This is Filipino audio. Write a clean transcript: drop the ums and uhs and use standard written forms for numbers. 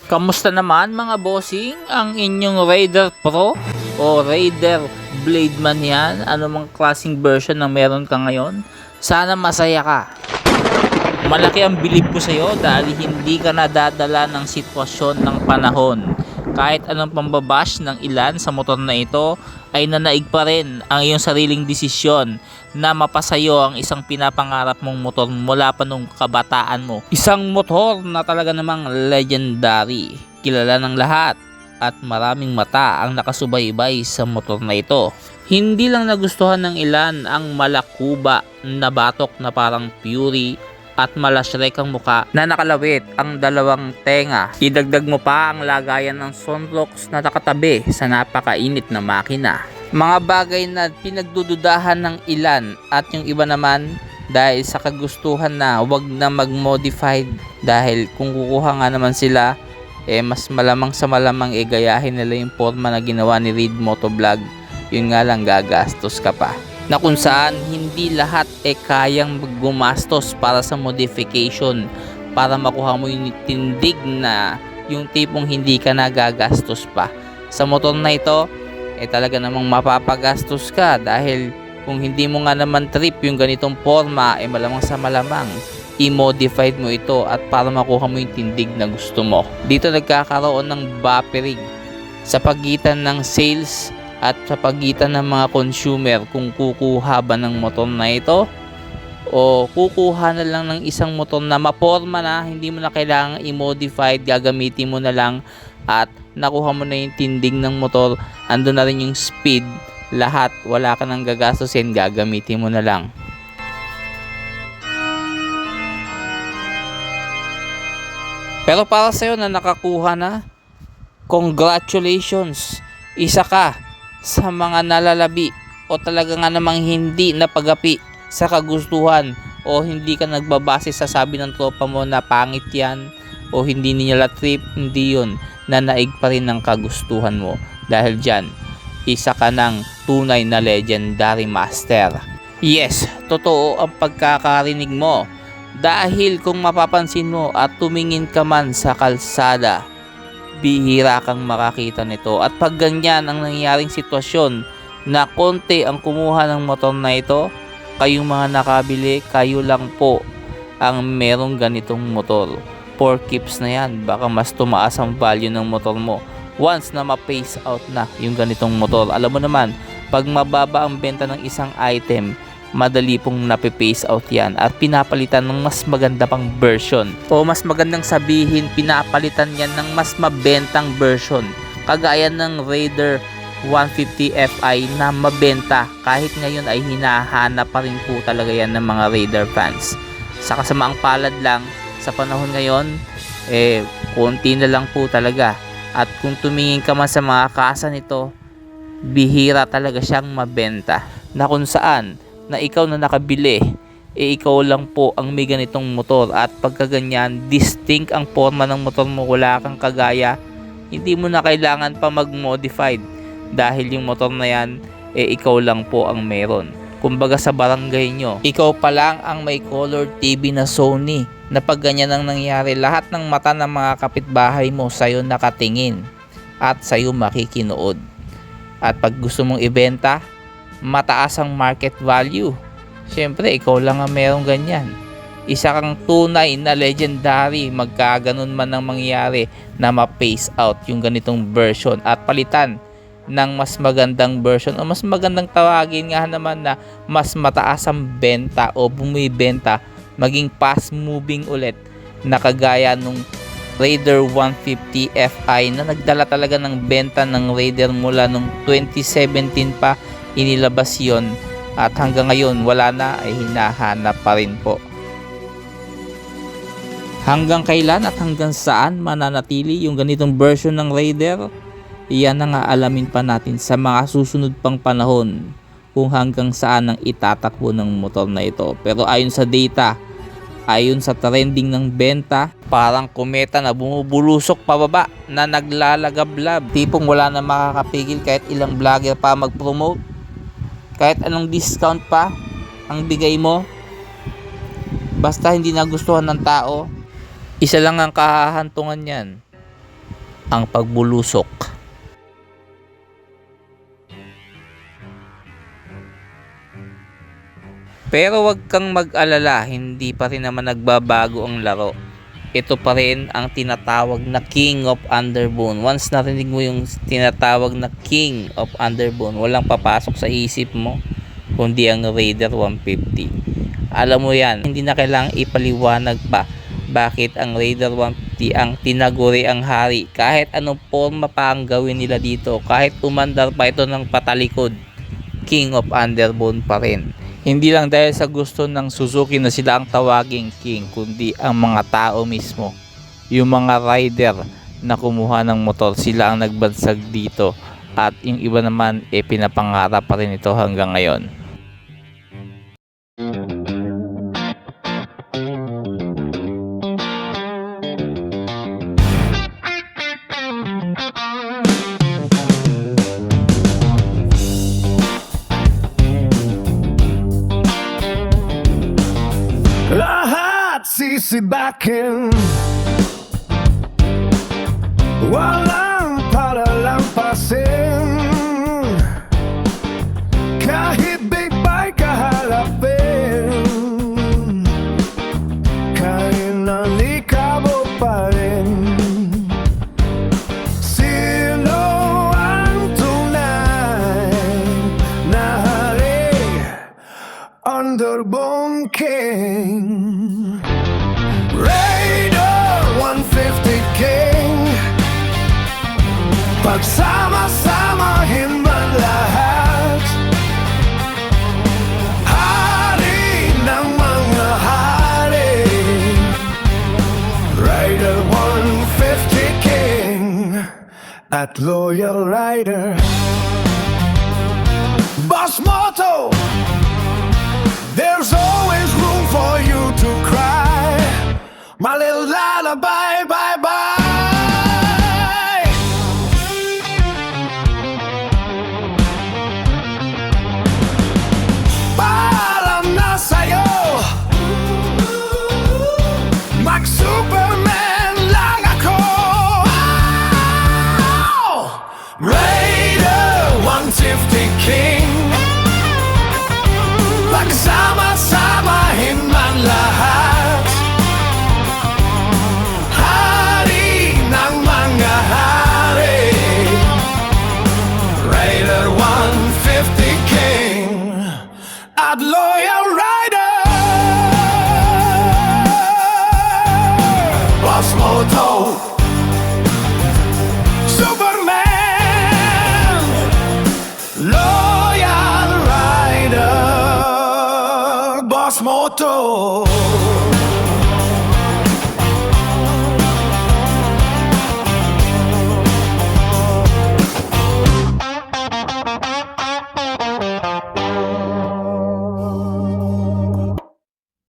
Kamusta naman mga bossing ang inyong Raider Pro o Raider Blade man yan? Ano mang klaseng version na meron ka ngayon? Sana masaya ka. Malaki ang bilib ko sa iyo dahil hindi ka nadadala ng sitwasyon ng panahon. Kahit anong pambabash ng ilan sa motor na ito ay nanaig pa rin ang iyong sariling desisyon na mapasayo ang isang pinapangarap mong motor mula pa nung kabataan mo. Isang motor na talaga namang legendary, kilala ng lahat at maraming mata ang nakasubaybay sa motor na ito. Hindi lang nagustuhan ng ilan ang malakuba na batok na parang Fury at malasrek ang muka na nakalawit ang dalawang tenga. Idagdag mo pa ang lagayan ng sunrocks na nakatabi sa napakainit na makina. Mga bagay na pinagdududahan ng ilan at yung iba naman dahil sa kagustuhan na wag na mag-modified dahil kung kukuha nga naman sila mas malamang sa malamang gayahin nila yung forma na ginawa ni Reed Motovlog. Yun nga lang gagastos ka pa. Na kung saan hindi lahat kayang gumastos para sa modification para makuha mo yung tindig na yung tipong hindi ka nagagastos pa. Sa motor na ito, talaga namang mapapagastos ka dahil kung hindi mo nga naman trip yung ganitong forma, malamang sa malamang i-modified mo ito at para makuha mo yung tindig na gusto mo. Dito nagkakaroon ng buffering sa pagitan ng sales at sa pagitan ng mga consumer kung kukuha ba ng motor na ito o kukuha na lang ng isang motor na maporma na, hindi mo na kailangang i-modified, gagamitin mo na lang at nakuha mo na yung tindig ng motor, ando na rin yung speed, lahat, wala ka nang gagastusin, gagamitin mo na lang. Pero para sa'yo na nakakuha na, congratulations, isa ka sa mga nalalabi o talaga nga namang hindi napagapi sa kagustuhan o hindi ka nagbabase sa sabi ng tropa mo na pangit yan o hindi nila trip, hindi yun, nanaig pa rin ng kagustuhan mo dahil dyan, isa ka ng tunay na legendary master. Yes, totoo ang pagkakarinig mo dahil kung mapapansin mo at tumingin ka man sa kalsada, bihira kang makakita nito at pag ganyan ang nangyaring sitwasyon na konti ang kumuha ng motor na ito, kayong mga nakabili, kayo lang po ang merong ganitong motor. 4 keeps na yan, baka mas tumaas ang value ng motor mo once na ma-phase out na yung ganitong motor. Alam mo naman, pag mababa ang benta ng isang item, madali pong nape-phase out yan at pinapalitan ng mas maganda pang version o mas magandang sabihin pinapalitan yan ng mas mabentang version kagaya ng Raider 150 Fi na mabenta kahit ngayon ay hinahanap pa rin po talaga yan ng mga Raider fans. Sa kasamaang palad lang sa panahon ngayon konti na lang po talaga at kung tumingin ka man sa mga kasa nito, bihira talaga siyang mabenta na kung saan na ikaw na nakabili, ikaw lang po ang may ganitong motor at pagkaganyan, distinct ang forma ng motor mo, wala kang kagaya, hindi mo na kailangan pa mag-modified dahil yung motor na yan, ikaw lang po ang meron. Kumbaga sa barangay nyo, ikaw pa lang ang may color TV na Sony na pag ganyan ang nangyari, lahat ng mata ng mga kapitbahay mo sa'yo nakatingin at sa'yo makikinood. At pag gusto mong ibenta, mataas ang market value. Siyempre, ikaw lang ang merong ganyan. Isa kang tunay na legendary magkaganon man ang mangyari na ma-phase out yung ganitong version at palitan ng mas magandang version o mas magandang tawagin nga naman na mas mataas ang benta o bumibenta, maging fast moving ulit na kagaya nung Raider 150 Fi na nagdala talaga ng benta ng Raider mula nung 2017 pa inilabas yon at hanggang ngayon wala na, ay hinahanap pa rin po. Hanggang kailan at hanggang saan mananatili yung ganitong version ng Raider? Iyan na nga alamin pa natin sa mga susunod pang panahon kung hanggang saan ang itatakbo ng motor na ito. Pero ayon sa data, ayon sa trending ng benta, parang kometa na bumubulusok pababa na naglalagablab. Tipong wala na makakapigil kahit ilang vlogger pa mag-promote. Kahit anong discount pa ang bigay mo, basta hindi nagustuhan ng tao, isa lang ang kahahantungan yan, ang pagbulusok. Pero wag kang mag-alala, hindi pa rin naman nagbabago ang laro. Ito pa rin ang tinatawag na King of Underbone. Once narinig mo yung tinatawag na King of Underbone, walang papasok sa isip mo kundi ang Raider 150. Alam mo yan, hindi na kailangang ipaliwanag pa bakit ang Raider 150 ang tinaguri ang hari. Kahit anong forma pa ang gawin nila dito, kahit umandar pa ito ng patalikod, King of Underbone pa rin. Hindi lang dahil sa gusto ng Suzuki na sila ang tawaging king, kundi ang mga tao mismo. Yung mga rider na kumuha ng motor, sila ang nagbansag dito. At yung iba naman, pinapangarap pa rin ito hanggang ngayon. Lahat sisibakin, walang palalampasin. Kahit big bike kahalapin, kahit nalikabo pa rin. Sino ang tunay na hari? Underbone King, Raider 150 King. Pagsama-samahin man lahat, hari ng mga hari, Raider 150 King at Loyal Rider. Boss motto, there's always room for you to cry. My little lullaby, bye bye. Paalam na sa'yo, mag-Superman lang ako. Raider 150 King, pagsama-samahin man lahat, hari ng mga hari, Raider 150 King at Loyal Rider. Boss Moto, Superman, Loyal Rider, Boss Moto.